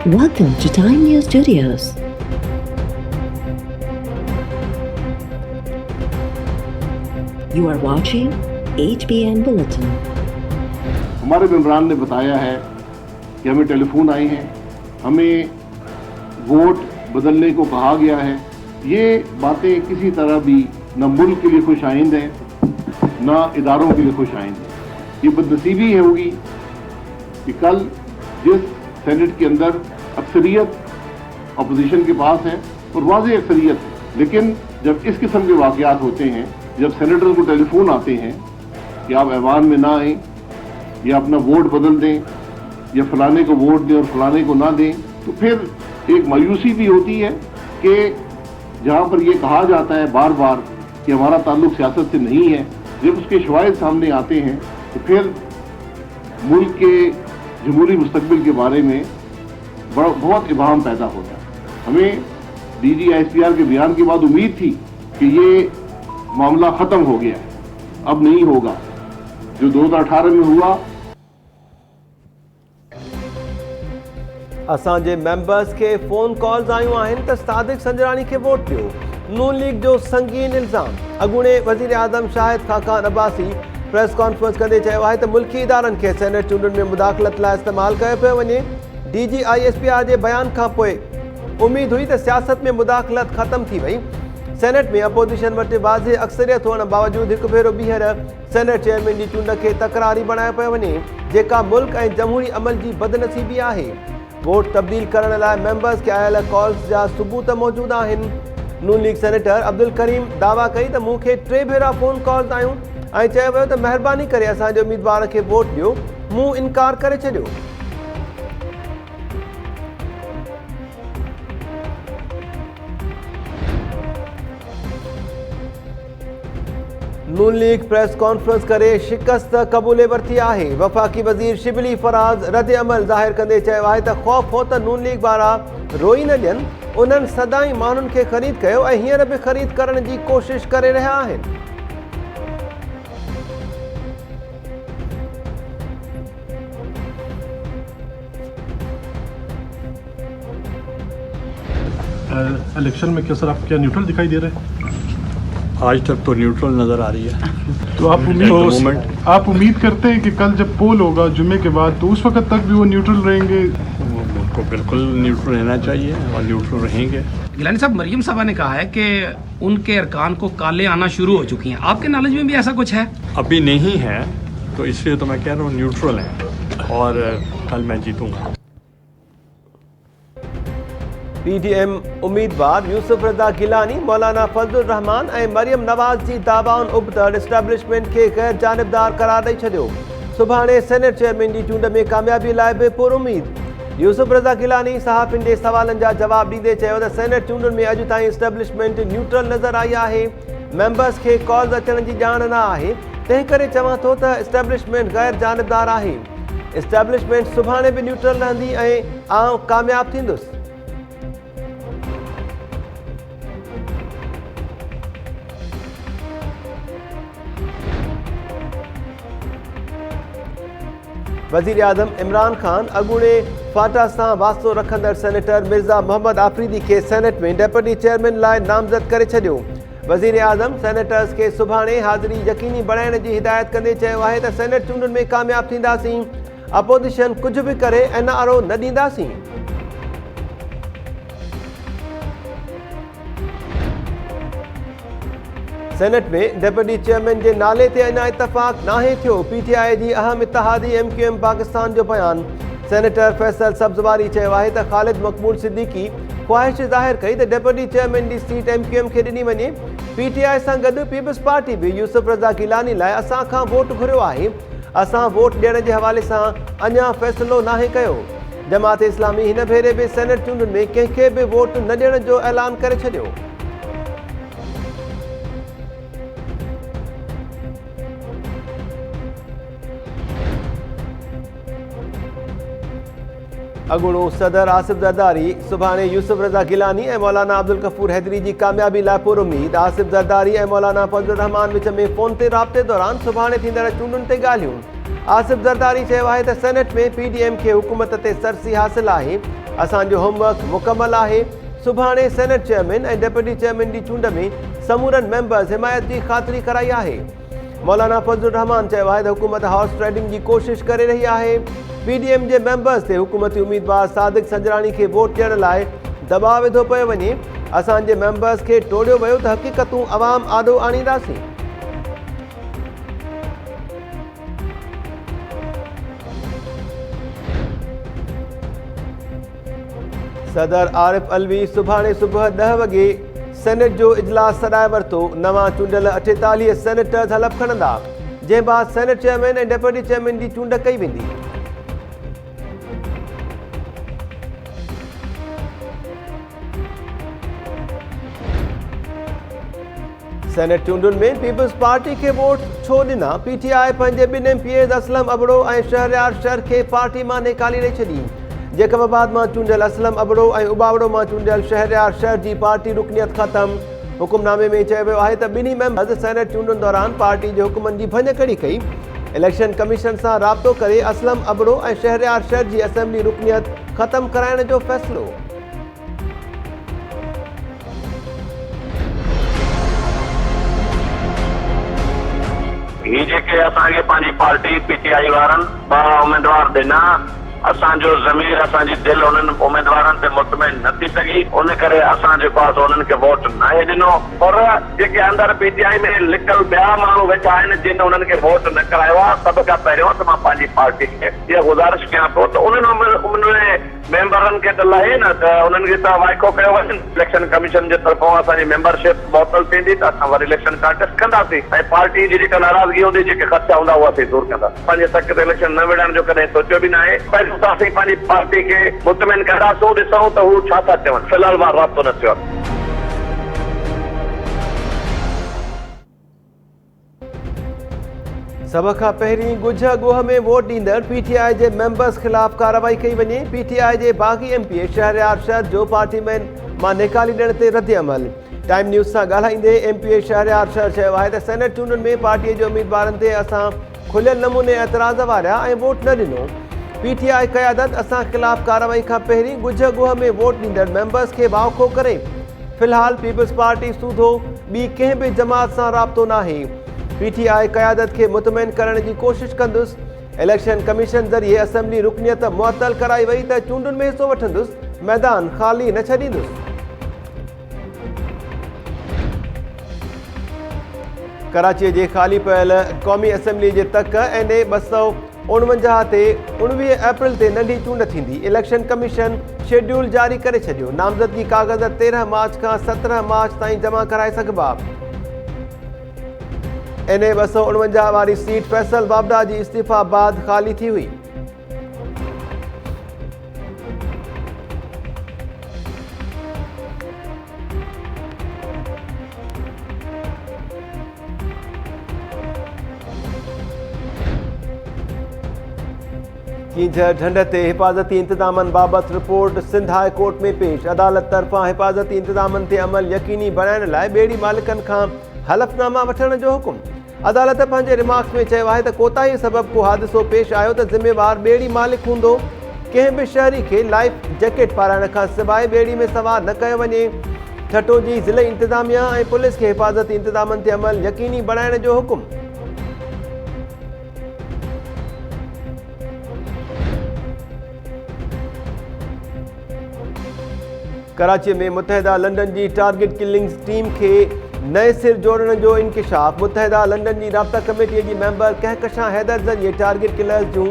Welcome to Time News Studios. You are watching HBN Bulletin. हमारे मेंबरान ने बताया है कि हमें टेलीफोन आए हैं, हमें वोट बदलने को कहा गया है। ये बातें किसी तरह भी न मुल्क के लिए खुश आइंद हैं, न इदारों के लिए खुश आइंद हैं। ये बदनसीबी होगी कि कल जिस सेनेट के अंदर अक्सरियत अपोजिशन के पास है और वाज़ेह अक्सरियत है, लेकिन जब इस किस्म के वाक़यात होते हैं, जब सेनेटर को टेलीफोन आते हैं कि आप ऐवान में ना आएँ या अपना वोट बदल दें या फलाने को वोट दें और फलाने को ना दें, तो फिर एक मायूसी भी होती है कि जहाँ पर यह कहा जाता है बार बार कि हमारा ताल्लुक सियासत से नहीं है, जब उसके शवाहिद सामने आते हैं तो फिर मुल्क के जमहूरी मुस्तकबिल के बारे में बहुत इबाहम पैदा होता है। हमें DG/ISPR के बयान के बाद उम्मीद थी कि ये मामला ख़त्म हो गया है, अब नहीं होगा। जो 2018 में हुआ, असांजे मेंबर्स के फोन कॉल्स आयूं आहिनि त सादिक संजरानी के वोट ॾियो। नून लीग जो संगीन इल्ज़ाम। अॻूणे वज़ीर आज़म शाहिद खाकान अब्बासी प्रेस कॉन्फ्रेंस कंदे चयो आहे त मुल्की इदारनि खे सेनेट चूंडुनि में मुदाख़लत लाइ इस्तेमालु कयो पियो वञे। DG/ISPR जे बयान खां पोइ उम्मीद हुई त सियासत में मुदाख़लत ख़त्म थी वई। सेनेट में अपोजिशन वटि वाज़ेह अक्सरियत हुअण बावजूदि हिकु भेरो ॿीहर सेनेट चेयरमैन जी चूंड खे तकरारी बणायो पियो वञे, जेका मुल्क ऐं जमहूरी अमल जी बदनसीबी आहे। वोट तब्दील करण लाइ मेंबर्स खे आयल कॉल्स जा सबूत मौजूदु आहिनि। नून लीग सेनेटर अब्दुल करीम दावा कई त मूंखे 3 भेरा फोन कॉल्स आयूं ऐं चयो वियो त महिरबानी करे असांजे उम्मीदवार खे वोट ॾियो। मूं इनकार करे छॾियो। नून लीग प्रेस कॉन्फ्रेंस करे शिकस्त क़बूले वरिती आहे। वफ़ाक़ी वज़ीर शिबली फराज़ रद्द अमल ज़ाहिर कंदे चयो आहे त ख़ौफ़ हो त नून लीग वारा रोई न ॾियनि। उन्हनि सदाई माण्हुनि खे ख़रीद कयो ऐं हींअर बि ख़रीद करण जी कोशिश करे रहिया आहिनि। इलेक्शन में क्या सर, आप क्या न्यूट्रल दिखाई दे रहे हैं? आज तक तो न्यूट्रल नज़र आ रही है। तो आप उम्मीद करते हैं कि कल जब पोल होगा जुम्मे के बाद, तो उस वक्त तक भी वो न्यूट्रल रहेंगे? उनको बिल्कुल न्यूट्रल रहना चाहिए और न्यूट्रल रहेंगे। गिलानी साहब, मरियम साहबा ने कहा है कि उनके अरकान को काले आना शुरू हो चुकी हैं। आपके नॉलेज में भी ऐसा कुछ है? अभी नहीं है, तो इसलिए तो मैं कह रहा हूँ न्यूट्रल है और कल मैं जीतूँगा। PTM उम्मीदवार यूसुफ रज़ा गिलानी, मौलाना फज़लुर रहमान ऐं मरियम नवाज़ जी दावाउनि उबतड़ इस्टेब्लिशमेंट खे गैर जानिबदार करार ॾेई छॾियो। सुभाणे सेनेट चेयरमैन जी चूंड में कामयाबी लाइ बि पुरुमीद। यूसुफ रज़ा गिलानी सहाफ़ियुनि जे सवालनि जा जवाब ॾींदे चयो त सेनेट चूंडुनि में अॼु ताईं इस्टेब्लिशमेंट न्यूट्रल नज़र आई आहे। मेंबर्स खे कॉल्स अचण जी ॼाण न आहे, तंहिं करे चवां थो त इस्टेब्लिशमेंट गैर जानिबदार आहे। इस्टेब्लिशमेंट सुभाणे बि न्यूट्रल रहंदी ऐं आउं कामयाबु थींदुसि। वज़ीर आज़म इमरान ख़ान अॻूणे फाटा सां वास्तो रखंदड़ सेनेटर मिर्ज़ा मोहम्मद आफ़रीदी खे सेनेट में डेप्यूटी चेयरमैन लाइ नामज़द करे छॾियो। वज़ीर आज़म सेनेटर्स खे सुभाणे हाज़िरी यकीनी बणाइण जी हिदायत कंदे चयो आहे त सेनेट चूंडुनि में कामयाबु थींदासीं, अपोजिशन कुझु बि करे NRO न ॾींदासीं। सेनेट में डेप्यूटी चेयरमैन जे नाले ते अञा इतफ़ाक़ नाहे थियो। PTI जी अहम इत्तेहादी MQM पाकिस्तान जो बयान। सेनेटर फैसल सब्ज़वारी चयो आहे त ख़ालिद मक़बूल सिद्दीकी ख़्वाहिश ज़ाहिर कई त डेप्यूटी चेयरमैन जी सीट MQM खे ॾिनी वञे। PTI सां गॾु पीपल्स पार्टी बि यूसुफ रज़ा गिलानी लाइ असां खां वोट घुरियो आहे। असां वोट ॾियण जे हवाले सां अञा फ़ैसिलो नाहे कयो। जमात इस्लामी हिन भेरे बि सेनेट चूंडुनि में कंहिंखे बि वोट न ॾियण जो ऐलान करे छॾियो। अॻूणो सदर आसिफ ज़रदारी सुभाणे यूसुफ रज़ा गिलानी ऐं मौलाना अब्दुल गफ़ूर हैदरी जी कामयाबी लाइ पुरुमीद। आसिफ ज़रदारी ऐं मौलाना फज़लुर रहमान विच में फ़ोन ते राब्ते दौरान सुभाणे थींदड़ चूंडुनि ते ॻाल्हियूं। आसिफ ज़रदारी चयो आहे त सेनेट में PDM खे हुकूमत ते सरसी हासिल आहे। असांजो होमवर्क मुकमल आहे। सुभाणे सेनेट चेयरमैन ऐं डेप्यूटी चेयरमैन जी चूंड में समूरनि मेंबर्स हिमायत जी ख़ातिरी कराई आहे। मौलाना फज़लुर रहमान चयो आहे त हुकूमत हॉर्स ट्रेडिंग जी कोशिश करे रही आहे। PDM जे मेंबर्स ते हुकूमती उम्मीदवार सादिक संजरानी खे वोट ॾियण लाइ दबाव विधो पियो वञे। असांजे मेंबर्स खे टोड़ियो वियो त हक़ीक़तूं अवाम आॾो आणींदासीं। सदर आरिफ अलवी सुभाणे सुबुह 10 वॻे सेनेट जो इजलास सॾाए वरितो। नवां चूंडियल 48 सेनेटर्स हलफ़ खणंदा, जंहिं बाद सेनेट चेयरमैन ऐं डेप्यूटी चेयरमैन जी चूंड कई वेंदी। सेनेट चूंडुनि में पीपल्स पार्टी खे वोट छो ॾिना? PTI पंहिंजे ॿिनि MPAs असलम अबड़ो ऐं शहरयार शर खे पार्टी मां निकाली ॾेई छॾी। जैकबाबाद मां चूंडियल असलम अबड़ो ऐं उबावड़ो मां चूंडियल शहरयार शर जी पार्टी रुकनियत ख़तम। हुकुमनामे में चयो वियो आहे त ॿिन्ही मेंबर्स सेनेट चूंडुनि दौरान पार्टी जे हुकुमनि जी भञकड़ी कई। इलेक्शन कमीशन सां राब्तो करे असलम अबड़ो ऐं शहरयार शर जी असेंबली रुकनियत ख़तम कराइण जो फ़ैसिलो। ही जेके असांखे पंहिंजी पार्टी PTI वारनि 2 उम्मीदवार ॾिना, असांजो ज़मीर असांजी दिलि उन्हनि उम्मीदवारनि ते मुतमइन न थी सघी, उन करे असां जेको आहे उन्हनि खे वोट न ॾिनो। पर जेके अंदरि PTI में लिकल ॿिया माण्हू वेठा आहिनि जिन उन्हनि खे वोट न करायो आहे, सभ खां पहिरियों त मां पंहिंजी पार्टी खे इहा गुज़ारिश कयां थो त उन्हनि मेंबरनि खे त लहे न त उन्हनि खे त वाइको कयो वञे। इलेक्शन कमीशन जे तरफ़ां असांजी मेंबरशिप मुअतल थींदी त असां वरी इलेक्शन कंटेस्ट कंदासीं ऐं पार्टी जी जेका नाराज़गी हूंदी, जेके ख़दशा हूंदा, उहा असीं दूर कंदा। पंहिंजे तक ते इलेक्शन न विढ़ण जो कॾहिं सोचियो बि न आहे। पहिरियों त असीं पंहिंजी पार्टी खे मुतमिन कंदासूं, ॾिसूं त हू छा था चवनि। फ़िलहाल मां राब्तो न थियो आहे। सभ खां पहिरीं ॻुझ ॻोह में वोट ॾींदड़ PTI जे मेंबर्स ख़िलाफ़ कार्रवाई कई वञे। PTI जे बाग़ी MPA शहरयार शर जो पार्टी मां निकाली ॾियण ते रद्द अमल। टाइम न्यूज़ सां ॻाल्हाईंदे MPA शहरयार शर चयो आहे त सेनेट चूंडुनि में पार्टीअ जे उम्मीदवारनि ते असां खुलियल नमूने एतिराज़ वारिया ऐं वोट न ॾिनो। PTI क़यादत असां ख़िलाफ़ कार्रवाई खां पहिरीं ॻुझ ॻोह में वोट ॾींदड़ मेंबर्स खे वाउखो करे। फ़िलहाल पीपल्स पार्टी सूधो ॿी कंहिं बि जमात सां राब्तो न आहे। PTI क़यादत खे मुतमइन करण जी कोशिश कंदुसि। इलेक्शन कमीशन ज़रिए असेंबली रुकनियत मुअतल कराई वई त चूंडुनि में हिसो वठंदुसि, मैदान ख़ाली न छॾींदुसि। कराचीअ जे ख़ाली पियल क़ौमी असेंबली जे तक NA 249 ते 19 अप्रैल ते नंढी चूंड थींदी। इलेक्शन कमीशन शेड्यूल जारी करे छॾियो। नामज़दगी काग़ज़ 13 मार्च खां 17 मार्च ताईं जमा कराए सघिबा। NA 249 वारी सीट फैसल वाबडा जी इस्तीफ़ा बाद ख़ाली थी हुई। कींझर ढंढ ते हिफ़ाज़ती इंतज़ामनि बाबति रिपोर्ट सिंध हाई कोर्ट में पेश। अदालत तरफ़ां हिफ़ाज़ती इंतज़ामनि ते अमल यकीनी बणाइण लाइ ॿेड़ी मालिकनि खां हलफ़नामा वठण जो हुकुम। अदालत पंहिंजे रिमार्क्स में चयो आहे त कोताही सबबि को हादिसो पेश आयो त ज़िम्मेवार ॿेड़ी मालिक हूंदो। कंहिं बि शहरी खे लाइफ जैकेट पाराइण खां सवाइ ॿेड़ी में सवार न कयो वञे। ठठो जी ज़िले इंतज़ामिया ऐं पुलिस खे हिफ़ाज़ती इंतज़ामनि ते अमल यकीनी बणाइण जो हुकुम। कराची में मुतहदा लंडन जी टारगेट किलिंग्स टीम खे नए सिर जोड़ण जो इंकिशाफ। मुतहदा लंडन जी राब्ता कमेटीअ जी मेंबर कहकशां हैदर ज़रिए टारगेट किलर्स जूं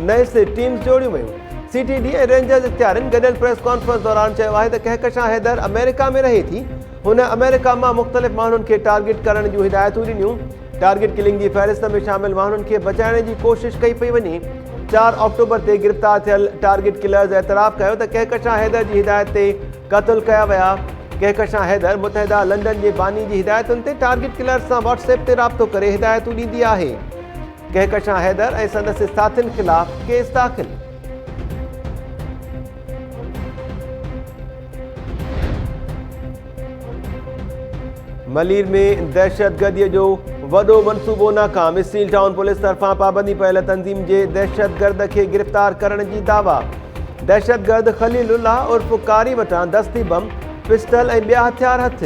नए सिर टीम्स जोड़ियूं वयूं। CTD ऐं रेंजर्स इख़्तियारनि गॾियल प्रेस कॉन्फ्रेंस दौरान चयो आहे त कहकशां हैदर अमेरिका में रहे थी। हुन अमेरिका मां मुख़्तलिफ़ माण्हुनि खे टारगेट करण जूं हिदायतूं ॾिनियूं। टारगेट किलिंग जी फ़हरिस्त में शामिल माण्हुनि खे बचाइण जी कोशिश कई पई वञे। 4 अक्टूबर ते गिरफ़्तार थियल टारगेट किलर्स एतराफ़ कयो त कहकशां हैदर जी हिदायत ते क़त्ल कया विया। कहकशां हैदर मुतहदा लंडन जे बानी जी हिदायतुनि ते टारगेट किलर्स सां WhatsApp ते राब्तो करे हिदायतूं ॾींदी आहे। कहकशां हैदर ऐं संदसि साथियुनि ख़िलाफ़ केस दाख़िल। मलीर में दहशतगर्दीअ जो वॾो मनसूबो नाकाम। स्टील टाउन पुलिस तरफ़ां पाबंदी पयल तंज़ीम जे दहशतगर्द खे गिरफ़्तार करण जी दावा। दहशतगर्द ख़लीलुल्लाह उर्फ़ कारी वटां दस्ती बम, पिस्टल ऐं ॿिया हथियार हथ।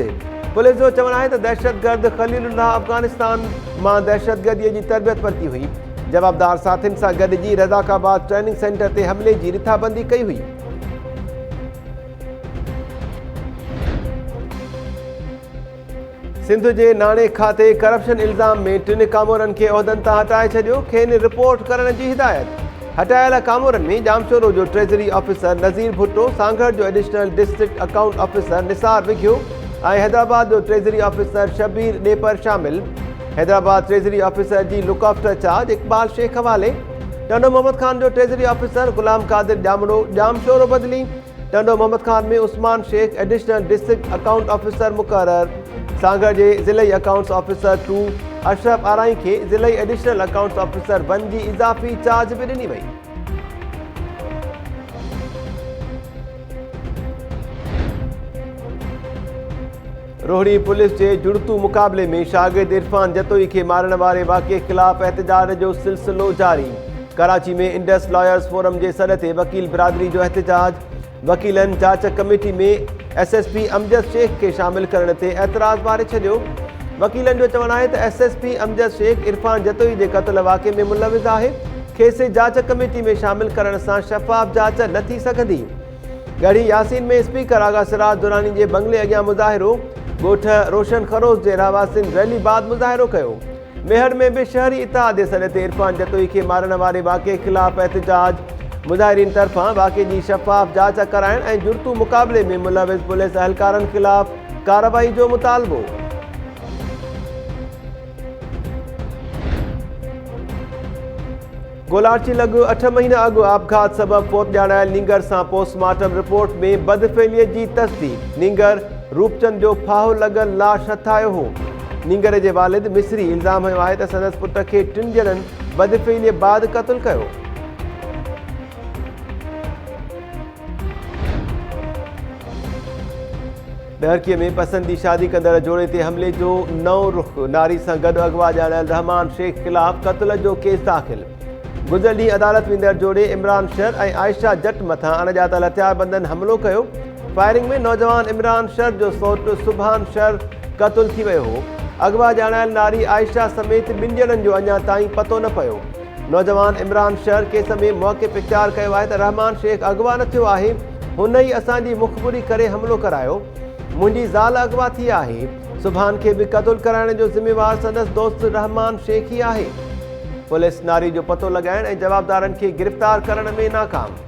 पुलिस जो चवणु आहे त दहशतगर्द ख़लीलुल्लाह अफ़गानिस्तान मां दहशतगर्दीअ जी तरबियत वरिती हुई। जवाबदार साथियुनि सां गॾिजी रज़ाकाबाद ट्रेनिंग सेंटर ते हमले जी रिथाबंदी कई हुई। सिंध जे नाणे खाते करप्शन इल्ज़ाम में 3 कामोरनि खे उहिदनि तां हटाए छॾियो। खेनि रिपोर्ट करण जी हिदायत। हटायल कामोरनि में जामशोरो जो ट्रेज़री ऑफिसर नज़ीर भुट्टो, सांगड़ जो additional district account officer Nisar Vighio ऐं हैदराबाद जो ट्रेज़री ऑफिसर शबीर ॾेपर शामिल। हैदराबाद ट्रेज़री ऑफिसर जी look after charge Iqbal Shaikh हवाले। टंडो मोहम्मद खान जो ट्रेज़री ऑफिसर गुलाम कादिर ॼामड़ो जामशोरो बदिली। टंडो मोहम्मद खान में Usman Shaikh additional district account officer मुक़रर। सांगड़ जे ज़िलई अकाउंट्स ऑफिसर 2 अशरफ आराई खे ज़िलई एडिशनल अकाउंट्स ऑफिसर 1 जी इज़ाफ़ी चार्ज बि ॾिनी वई। रोहड़ी पुलिस जे जुड़तू मुक़ाबले में शागिर्द इरफान जतोई खे मारण वारे वाक़े ख़िलाफ़ एहतजाज जो सिलसिलो जारी। कराची में इंडस लॉयर्स फोरम जे सॾ ते वकील बिरादरी जो एहतजाज। वकीलनि जांच कमेटी में SSP अमजद शेख खे शामिल करण ते एतराज़ वारे छॾियो। वकीलनि जो चवणु आहे त SSP अमजद शेख इरफान जतोई जे क़त्ल वाक़े में मुलविज़ आहे। खेसि जांच कमेटी में शामिल करण सां शफ़ाफ़ जांच न थी सघंदी। गढ़ी यासीन में स्पीकर आगा सिराज दुरानी जे बंगले अॻियां मुज़ाहिरो। ॻोठ रोशन खरोस जे रहवासियुनि रैली बाद मुज़ाहिरो कयो। मेहर में बि शहरी इतिहाद जे सॾ ते इरफान जतोई खे मारण वारे वाक़े ख़िलाफ़ एहतजाज। मुज़ाहिरीन तरफ़ां वाक़े जी शफ़ाफ़ जांच कराइण ऐं जुड़तू मुक़ाबले में मुलविज़ पुलिस अहलकारनि ख़िलाफ़ कार्रवाई जो मुतालबो। गोलाची लॻ 8 महीना अॻु आपघात सबबि फौत ॼाणायल नींगर सां पोस्टमार्टम रिपोर्ट में बदफ़ेलीअ जी तस्दीक़। नींगर रूपचंद जो फाहो लॻल लाश हथायो हो। नींगर जे वालिद मिस्री इल्ज़ाम हयो आहे त संदसि पुट खे 3 ॼणनि बदफ़ेलीअ बाद क़त्ल कयो। बेहरकीअ में पसंदी शादी कंदड़ जोड़े ते हमले जो नओं रुख। नारी सां गॾु अगवा ॼाणायल रहमान शेख ख़िलाफ़ क़त्ल जो केस दाख़िल। गुज़िरियल ॾींहुं अदालत वेंदड़ जोड़े इमरान शर ऐं आयशा जट मथां अणॼातल हथियारबंदनि हमिलो कयो। फायरिंग में नौजवान इमरान शर जो सौटु सुभान शर क़त्ल थी वियो हो। अगवा ॼाणायल नारी आयशा समेत 2 ॼणनि जो अञा ताईं पतो न पियो। नौजवान इमरान शर केस में मौक़िफ़ इख़्तियार कयो आहे त रहमान शेख अगवा न थियो आहे, हुन ई असांजी मुख़बिरी करे हमिलो करायो। मुंहिंजी ज़ाल अगवा थी आहे। सुभान खे बि क़त्ल कराइण जो ज़िम्मेवार संदसि दोस्त रहमान शेख ई आहे। पुलिस नारी जो पतो लॻाइण ऐं जवाबदारनि खे गिरफ़्तार करण में नाकाम।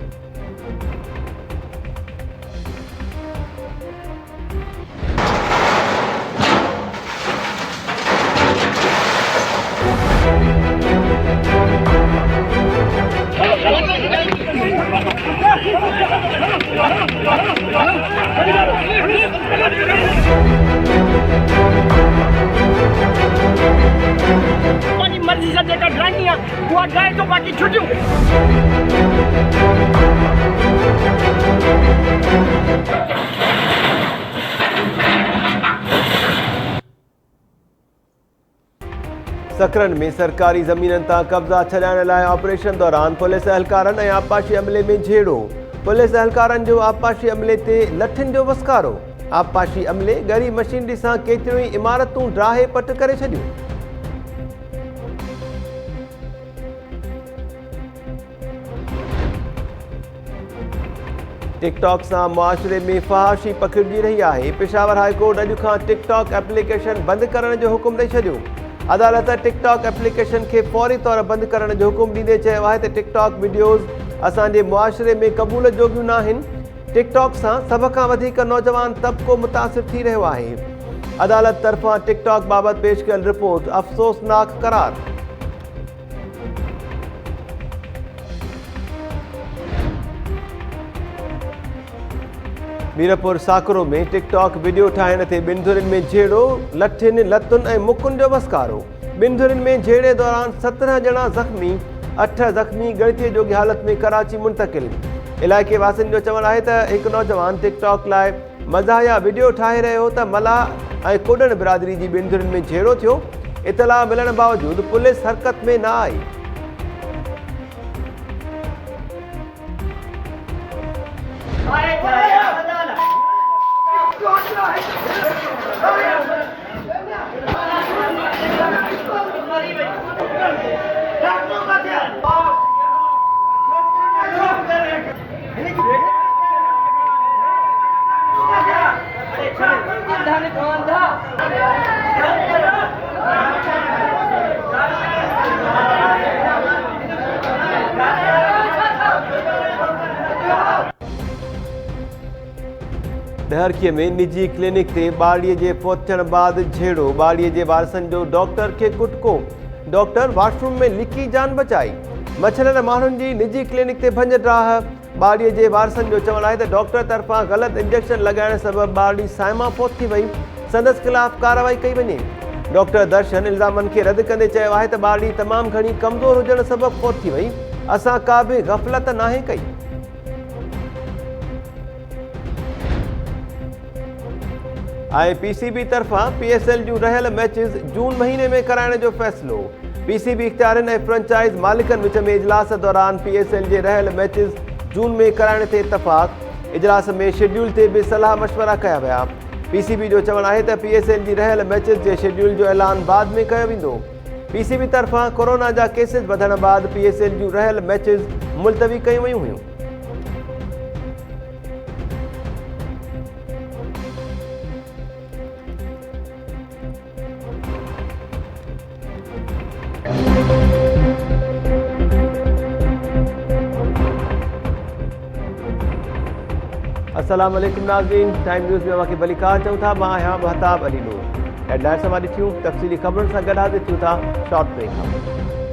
मर्जी से जेका ड्राइंग है वो ड्राइ तो बाकी छुटियूं। सकरन में सरकारी ज़मीननि तां कब्ज़ा छॾाइण लाइ ऑपरेशन दौरान पुलिस अहलकारनि ऐं आबपाशी अमले में झेड़ो। पुलिस अहलकारनि जो आबपाशी अमले ते लठियुनि जो वसकारो। आबपाशी अमले ॻरी मशीनरी सां केतिरियूं ई इमारतूं ड्राहे पट करे छॾियूं। टिकटॉक सां मुआशरे में फहाशी पखिड़िजी रही आहे। पेशावर हाई कोर्ट अॼु खां टिकटॉक एप्लीकेशन बंदि करण जो हुकुम ॾेई छॾियो। अदालत टिकटॉक एप्लीकेशन खे फौरी तौर बंदि करण जो हुकुम ॾींदे चयो आहे त टिकटॉक वीडियोज़ असांजे मुआशरे में क़बूल जोगियूं न आहिनि। टिकटॉक सां सभ खां वधीक नौजवान तबिको मुतासिर थी रहियो आहे। अदालत तरफ़ां टिकटॉक बाबति पेश कयल रिपोर्ट अफ़सोसनाक करार। मीरपुर साकरो में टिकटॉक वीडियो ठाहिण ते 2 धुरियुनि में झेड़ो। लठियुनि लतुनि ऐं मुकुनि जो वसकारो। 2 धुरियुनि में झेड़े दौरान 17 ॼणा ज़ख़्मी, 8 ज़ख़्मी ॻणितीअ जोगी हालत में कराची मुंतक़िल। इलाइक़े वासियुनि जो चवणु आहे त हिकु नौजवान टिकटॉक लाइ मज़ाहिया वीडियो ठाहे रहियो त मलाह ऐं कुॾण बिरादरी जी 2 धुरियुनि में झेड़ो थियो। इतला मिलण बावजूद पुलिस हरकत में न आई। डहरखीअ में निजी क्लिनिक ते ॿारड़ीअ जे पहुचण बाद झेड़ो, ॿारड़ीअ जे वारसनि जो डॉक्टर खे कुटको, डॉक्टर वॉशरूम में लिकी जान बचाई। मछरनि माण्हुनि जी निजी क्लिनिक ते भंजराह, ॿारड़ीअ जे वारसनि जो चवणु आहे त डॉक्टर तरफ़ां ग़लति इंजेक्शन लॻाइण सबबि ॿारड़ी साइमा फोत थी वई, संदसि ख़िलाफ़ कार्रवाई कई वञे। डॉक्टर दर्शन इल्ज़ामनि खे रद्द कंदे चयो आहे त ॿारड़ी तमामु घणी कमज़ोर हुजण सबबि फोत थी वई, असां का बि ग़फ़लत नाहे कई। पीसीबी तरफां पीएसएल जूं रहियल मैचिस जून महीने में कराइण जो फ़ैसिलो। पीसीबी इख्तियारनि ऐं फ्रेंचाइज़ मालिकनि विच में इजलास दौरान पीएसएल जे रहियल मैचिस जून में कराइण ते इतफ़ाक़। इजलास में शेड्यूल ते बि सलाह मशवरा कया विया। पीसीबी जो चवणु आहे त पीएसएल जी रहियल मैचिस जे शेड्यूल जो ऐलान बाद में कयो वेंदो। पीसीबी तरफां कोरोना जा केसिस वधण बाद पीएसएल जूं रहियल मैचिस मुलतवी कयूं वयूं हुयूं। अस्सलाम वालेकुम नाज़रीन, टाइम न्यूज़ में वाक़ई बलिकार चऊं था। मां आहियां महताब अली नूर। हेडलाइन्स हमारी थियूं, तफ़सीली ख़बरुनि सां गॾु हाज़िर थियूं था शॉर्ट ब्रेक खां।